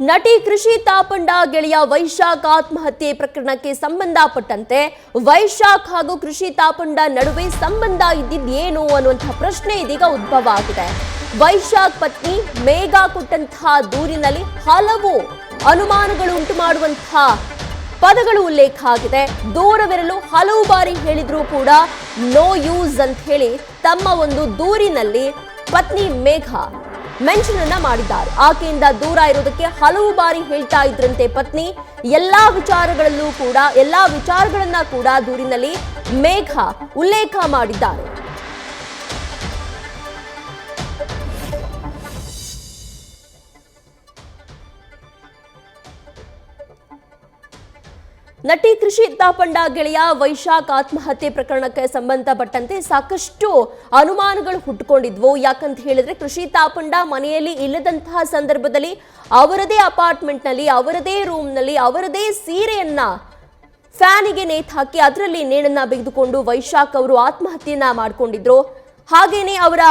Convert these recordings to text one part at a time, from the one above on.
ನಟಿ ಕೃಷಿ ತಾಪಂಡ ಗೆಳೆಯ ವೈಶಾಖ್ ಆತ್ಮಹತ್ಯೆ ಪ್ರಕರಣಕ್ಕೆ ಸಂಬಂಧಪಟ್ಟಂತೆ ವೈಶಾಖ್ ಹಾಗೂ ಕೃಷಿ ತಾಪಂಡ ನಡುವೆ ಸಂಬಂಧ ಇದ್ದಿದ್ದೇನು ಅನ್ನುವಂತಹ ಪ್ರಶ್ನೆ ಇದೀಗ ಉದ್ಭವ ಆಗಿದೆ. ವೈಶಾಖ್ ಪತ್ನಿ ಮೇಘಾ ಕೊಟ್ಟಂತಹ ದೂರಿನಲ್ಲಿ ಹಲವು ಅನುಮಾನಗಳು ಉಂಟು ಮಾಡುವಂತಹ ಪದಗಳು ಉಲ್ಲೇಖ ಆಗಿದೆ. ದೂರವಿರಲು ಹಲವು ಬಾರಿ ಹೇಳಿದ್ರೂ ಕೂಡ ನೋ ಯೂಸ್ ಅಂತ ಹೇಳಿ ತಮ್ಮ ಒಂದು ದೂರಿನಲ್ಲಿ ಪತ್ನಿ ಮೇಘಾ ಮೆನ್ಷನ್ ಅನ್ನ ಮಾಡಿದ್ದಾರೆ. ಆಕೆಯಿಂದ ದೂರ ಇರೋದಕ್ಕೆ ಹಲವು ಬಾರಿ ಹೇಳ್ತಾ ಇದ್ರಂತೆ ಪತ್ನಿ. ಎಲ್ಲಾ ವಿಚಾರಗಳನ್ನ ಕೂಡ ದೂರಿನಲ್ಲಿ ಮೇಘಾ ಉಲ್ಲೇಖ ಮಾಡಿದ್ದಾರೆ. ನಟಿ ಕೃಷಿ ತಾಪಂಡ ಗೆಳೆಯ ವೈಶಾಖ್ ಆತ್ಮಹತ್ಯೆ ಪ್ರಕರಣಕ್ಕೆ ಸಂಬಂಧಪಟ್ಟಂತೆ ಸಾಕಷ್ಟು ಅನುಮಾನಗಳು ಹುಟ್ಟುಕೊಂಡಿದ್ವು. ಯಾಕಂತ ಹೇಳಿದ್ರೆ ಕೃಷಿ ತಾಪಂಡ ಮನೆಯಲ್ಲಿ ಇಲ್ಲದಂತಹ ಸಂದರ್ಭದಲ್ಲಿ ಅವರದೇ ಅಪಾರ್ಟ್ಮೆಂಟ್ ನಲ್ಲಿ, ಅವರದೇ ರೂಮ್ ನಲ್ಲಿ, ಅವರದೇ ಸೀರೆಯನ್ನ ಫ್ಯಾನಿಗೆ ನೇತು ಹಾಕಿ ಅದರಲ್ಲಿ ನೇಣನ್ನ ಬೆಗೆದುಕೊಂಡು ವೈಶಾಖ್ ಅವರು ಆತ್ಮಹತ್ಯೆಯನ್ನ ಮಾಡಿಕೊಂಡಿದ್ರು. ಹಾಗೇನೆ ಅವರ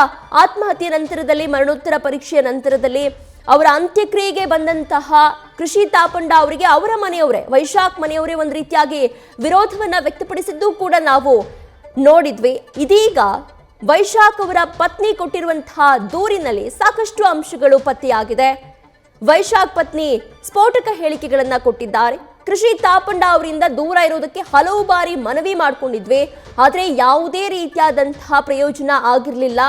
ಆತ್ಮಹತ್ಯೆ ನಂತರದಲ್ಲಿ, ಮರಣೋತ್ತರ ಪರೀಕ್ಷೆಯ ನಂತರದಲ್ಲಿ ಅವರ ಅಂತ್ಯಕ್ರಿಯೆಗೆ ಬಂದಂತಹ ಕೃಷಿ ತಾಪಂಡ ಅವರಿಗೆ ಅವರ ಮನೆಯವರೇ, ವೈಶಾಖ್ ಮನೆಯವರೇ ಒಂದು ರೀತಿಯಾಗಿ ವಿರೋಧವನ್ನ ವ್ಯಕ್ತಪಡಿಸಿದ್ದು ಕೂಡ ನಾವು ನೋಡಿದ್ವಿ. ಇದೀಗ ವೈಶಾಖ್ ಅವರ ಪತ್ನಿ ಕೊಟ್ಟಿರುವಂತಹ ದೂರಿನಲ್ಲಿ ಸಾಕಷ್ಟು ಅಂಶಗಳು ಪತ್ತೆಯಾಗಿದೆ. ವೈಶಾಖ್ ಪತ್ನಿ ಸ್ಫೋಟಕ ಹೇಳಿಕೆಗಳನ್ನ ಕೊಟ್ಟಿದ್ದಾರೆ. ಕೃಷಿ ತಾಪಂಡ ಅವರಿಂದ ದೂರ ಇರೋದಕ್ಕೆ ಹಲವು ಬಾರಿ ಮನವಿ ಮಾಡಿಕೊಂಡಿದ್ವಿ, ಆದರೆ ಯಾವುದೇ ರೀತಿಯಾದಂತಹ ಪ್ರಯೋಜನ ಆಗಿರಲಿಲ್ಲ.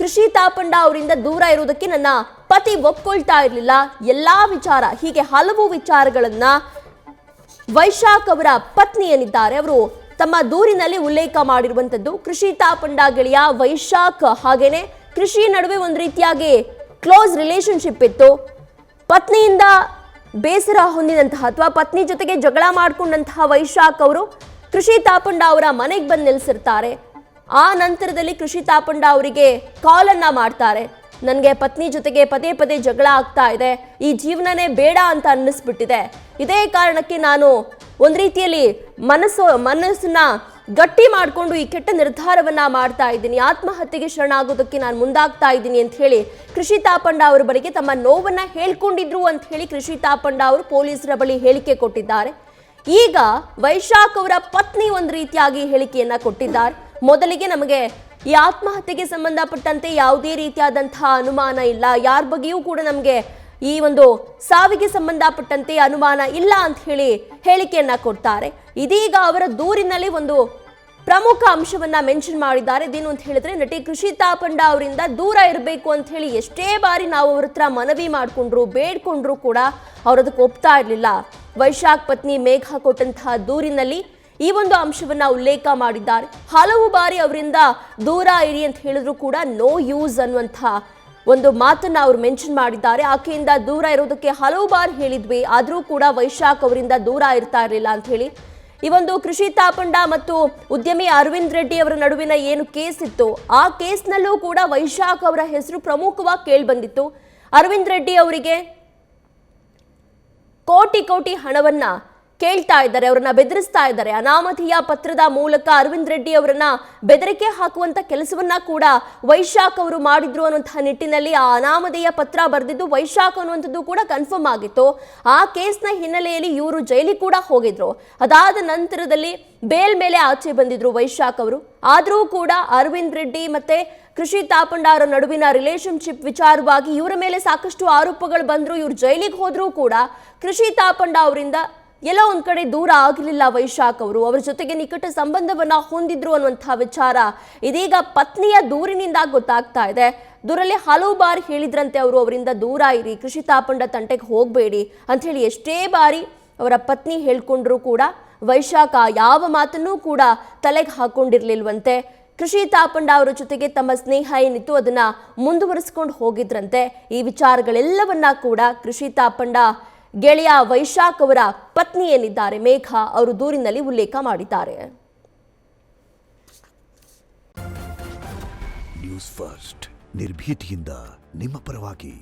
ಕೃಷಿ ತಾಪಂಡ ಅವರಿಂದ ದೂರ ಇರೋದಕ್ಕೆ ನನ್ನ ಪತಿ ಒಪ್ಕೊಳ್ತಾ ಇರಲಿಲ್ಲ. ಎಲ್ಲಾ ವಿಚಾರ, ಹೀಗೆ ಹಲವು ವಿಚಾರಗಳನ್ನ ವೈಶಾಖ್ ಅವರ ಪತ್ನಿ ಏನಿದ್ದಾರೆ ಅವರು ತಮ್ಮ ದೂರಿನಲ್ಲಿ ಉಲ್ಲೇಖ ಮಾಡಿರುವಂತದ್ದು. ಕೃಷಿ ತಾಪಂಡ ಗೆಳೆಯ ವೈಶಾಖ್ ಹಾಗೇನೆ ಕೃಷಿ ನಡುವೆ ಒಂದು ರೀತಿಯಾಗಿ ಕ್ಲೋಸ್ ರಿಲೇಶನ್ಶಿಪ್ ಇತ್ತು. ಪತ್ನಿಯಿಂದ ಬೇಸರ ಹೊಂದಿದಂತಹ ಅಥವಾ ಪತ್ನಿ ಜೊತೆಗೆ ಜಗಳ ಮಾಡಿಕೊಂಡಂತಹ ವೈಶಾಖ್ ಅವರು ಕೃಷಿ ತಾಪಂಡ ಅವರ ಮನೆಗೆ ಬಂದು ನಿಲ್ಲಿಸಿರ್ತಾರೆ. ಆ ನಂತರದಲ್ಲಿ ಕೃಷಿ ತಾಪಂಡ ಅವರಿಗೆ ಕಾಲ್ ಅನ್ನ ಮಾಡ್ತಾರೆ. ನನಗೆ ಪತ್ನಿ ಜೊತೆಗೆ ಪದೇ ಪದೇ ಜಗಳ ಆಗ್ತಾ ಇದೆ, ಈ ಜೀವನನೇ ಬೇಡ ಅಂತ ಅನ್ನಿಸ್ಬಿಟ್ಟಿದೆ. ಇದೇ ಕಾರಣಕ್ಕೆ ನಾನು ಒಂದು ರೀತಿಯಲ್ಲಿ ಮನಸ್ಸನ್ನ ಗಟ್ಟಿ ಮಾಡಿಕೊಂಡು ಈ ಕೆಟ್ಟ ನಿರ್ಧಾರವನ್ನ ಮಾಡ್ತಾ ಇದ್ದೀನಿ, ಆತ್ಮಹತ್ಯೆಗೆ ಶರಣಾಗೋದಕ್ಕೆ ನಾನು ಮುಂದಾಗ್ತಾ ಇದ್ದೀನಿ ಅಂತ ಹೇಳಿ ಕೃಷಿ ತಾಪಂಡ ಅವರ ಬಳಿಗೆ ತಮ್ಮ ನೋವನ್ನ ಹೇಳ್ಕೊಂಡಿದ್ರು ಅಂತ ಹೇಳಿ ಕೃಷಿ ತಾಪಂಡ ಅವರು ಪೊಲೀಸರ ಬಳಿ ಹೇಳಿಕೆ ಕೊಟ್ಟಿದ್ದಾರೆ. ಈಗ ವೈಶಾಖ್ ಅವರ ಪತ್ನಿ ಒಂದು ರೀತಿಯಾಗಿ ಹೇಳಿಕೆಯನ್ನ ಕೊಟ್ಟಿದ್ದಾರೆ. ಮೊದಲಿಗೆ ನಮಗೆ ಈ ಆತ್ಮಹತ್ಯೆಗೆ ಸಂಬಂಧಪಟ್ಟಂತೆ ಯಾವುದೇ ರೀತಿಯಾದಂತಹ ಅನುಮಾನ ಇಲ್ಲ, ಯಾರ ಬಗ್ಗೆಯೂ ಕೂಡ ನಮಗೆ ಈ ಒಂದು ಸಾವಿಗೆ ಸಂಬಂಧಪಟ್ಟಂತೆ ಅನುಮಾನ ಇಲ್ಲ ಅಂತ ಹೇಳಿ ಹೇಳಿಕೆಯನ್ನ ಕೊಡ್ತಾರೆ. ಇದೀಗ ಅವರ ದೂರಿನಲ್ಲಿ ಒಂದು ಪ್ರಮುಖ ಅಂಶವನ್ನ ಮೆನ್ಷನ್ ಮಾಡಿದ್ದಾರೆ. ಇದೇನು ಅಂತ ಹೇಳಿದ್ರೆ, ನಟಿ ಕೃಷಿ ತಾಪಂಡ ಅವರಿಂದ ದೂರ ಇರಬೇಕು ಅಂತ ಹೇಳಿ ಎಷ್ಟೇ ಬಾರಿ ನಾವು ಅವ್ರ ಹತ್ರ ಮನವಿ ಮಾಡಿಕೊಂಡ್ರು, ಬೇಡ್ಕೊಂಡ್ರು ಕೂಡ ಅವ್ರದಕ್ಕೆ ಒಪ್ತಾ ಇರಲಿಲ್ಲ. ವೈಶಾಖ್ ಪತ್ನಿ ಮೇಘಾ ಕೊಟ್ಟಂತಹ ದೂರಿನಲ್ಲಿ ಈ ಒಂದು ಅಂಶವನ್ನ ಉಲ್ಲೇಖ ಮಾಡಿದ್ದಾರೆ. ಹಲವು ಬಾರಿ ಅವರಿಂದ ದೂರ ಇರಿ ಅಂತ ಹೇಳಿದ್ರು ಕೂಡ ನೋ ಯೂಸ್ ಅನ್ನುವಂತಹ ಒಂದು ಮಾತನ್ನ ಅವರು ಮೆನ್ಷನ್ ಮಾಡಿದ್ದಾರೆ. ಆಕೆಯಿಂದ ದೂರ ಇರೋದಕ್ಕೆ ಹಲವು ಬಾರಿ ಹೇಳಿದ್ವಿ, ಆದರೂ ಕೂಡ ವೈಶಾಖ್ ಅವರಿಂದ ದೂರ ಇರ್ತಾ ಇರಲಿಲ್ಲ ಅಂತ ಹೇಳಿ ಈ ಒಂದು ಕೃಷಿ ತಾಪಂಡ ಮತ್ತು ಉದ್ಯಮಿ ಅರವಿಂದ್ ರೆಡ್ಡಿ ಅವರ ನಡುವಿನ ಏನು ಕೇಸ್ ಇತ್ತು, ಆ ಕೇಸ್ನಲ್ಲೂ ಕೂಡ ವೈಶಾಖ್ ಅವರ ಹೆಸರು ಪ್ರಮುಖವಾಗಿ ಕೇಳಿ ಬಂದಿತ್ತು. ಅರವಿಂದ್ ರೆಡ್ಡಿ ಅವರಿಗೆ ಕೋಟಿ ಹಣವನ್ನ ಕೇಳ್ತಾ ಇದ್ದಾರೆ, ಅವರನ್ನ ಬೆದರಿಸ್ತಾ ಇದ್ದಾರೆ. ಅನಾಮಧೇಯ ಪತ್ರದ ಮೂಲಕ ಅರವಿಂದ್ ರೆಡ್ಡಿ ಅವರನ್ನ ಬೆದರಿಕೆ ಹಾಕುವಂತ ಕೆಲಸವನ್ನ ಕೂಡ ವೈಶಾಖ್ ಅವರು ಮಾಡಿದ್ರು ಅನ್ನುವಂತಹ ನಿಟ್ಟಿನಲ್ಲಿ ಆ ಅನಾಮಧೇಯ ಪತ್ರ ಬರೆದಿದ್ದು ವೈಶಾಖ್ ಅನ್ನುವಂಥದ್ದು ಕೂಡ ಕನ್ಫರ್ಮ್ ಆಗಿತ್ತು. ಆ ಕೇಸ್ನ ಹಿನ್ನೆಲೆಯಲ್ಲಿ ಇವರು ಜೈಲಿಗೆ ಕೂಡ ಹೋಗಿದ್ರು. ಅದಾದ ನಂತರದಲ್ಲಿ ಬೇಲ್ ಮೇಲೆ ಆಚೆ ಬಂದಿದ್ರು ವೈಶಾಖ್ ಅವರು. ಆದರೂ ಕೂಡ ಅರವಿಂದ್ ರೆಡ್ಡಿ ಮತ್ತೆ ಕೃಷಿ ತಾಪಂಡ ಅವರ ನಡುವಿನ ರಿಲೇಶನ್ಶಿಪ್ ವಿಚಾರವಾಗಿ ಇವರ ಮೇಲೆ ಸಾಕಷ್ಟು ಆರೋಪಗಳು ಬಂದ್ರು. ಇವ್ರು ಜೈಲಿಗೆ ಹೋದ್ರೂ ಕೂಡ ಕೃಷಿ ತಾಪಂಡ ಅವರಿಂದ ಎಲ್ಲೋ ಒಂದ್ ಕಡೆ ದೂರ ಆಗಲಿಲ್ಲ ವೈಶಾಖ್ ಅವರು. ಅವರ ಜೊತೆಗೆ ನಿಕಟ ಸಂಬಂಧವನ್ನ ಹೊಂದಿದ್ರು ಅನ್ನುವಂತಹ ವಿಚಾರ ಇದೀಗ ಪತ್ನಿಯ ದೂರಿನಿಂದ ಗೊತ್ತಾಗ್ತಾ ಇದೆ. ದೂರಲ್ಲಿ ಹಲವು ಬಾರಿ ಹೇಳಿದ್ರಂತೆ ಅವರು, ಅವರಿಂದ ದೂರ ಇರಿ, ಕೃಷಿ ತಾಪಂಡ ತಂಟೆಗೆ ಹೋಗಬೇಡಿ ಅಂತ ಹೇಳಿ ಎಷ್ಟೇ ಬಾರಿ ಅವರ ಪತ್ನಿ ಹೇಳ್ಕೊಂಡ್ರು ಕೂಡ ವೈಶಾಖ ಯಾವ ಮಾತನ್ನೂ ಕೂಡ ತಲೆಗೆ ಹಾಕೊಂಡಿರ್ಲಿಲ್ವಂತೆ. ಕೃಷಿ ತಾಪಂಡ ಅವರ ಜೊತೆಗೆ ತಮ್ಮ ಸ್ನೇಹ ಏನಿತ್ತು ಅದನ್ನ ಮುಂದುವರಿಸಿಕೊಂಡು ಹೋಗಿದ್ರಂತೆ. ಈ ವಿಚಾರಗಳೆಲ್ಲವನ್ನ ಕೂಡ ಕೃಷಿ ತಾಪಂಡ ಗೆಳೆಯ ವೈಶಾಖ್ ಅವರ ಪತ್ನಿ ಏನಿದ್ದಾರೆ ಮೇಘಾ ಅವರು ದೂರಿನಲ್ಲಿ ಉಲ್ಲೇಖ ಮಾಡಿದ್ದಾರೆ. ನ್ಯೂಸ್ ಫಸ್ಟ್ ನಿರ್ಭೀತಿಯಿಂದ ನಿಮ್ಮ ಪರವಾಗಿ.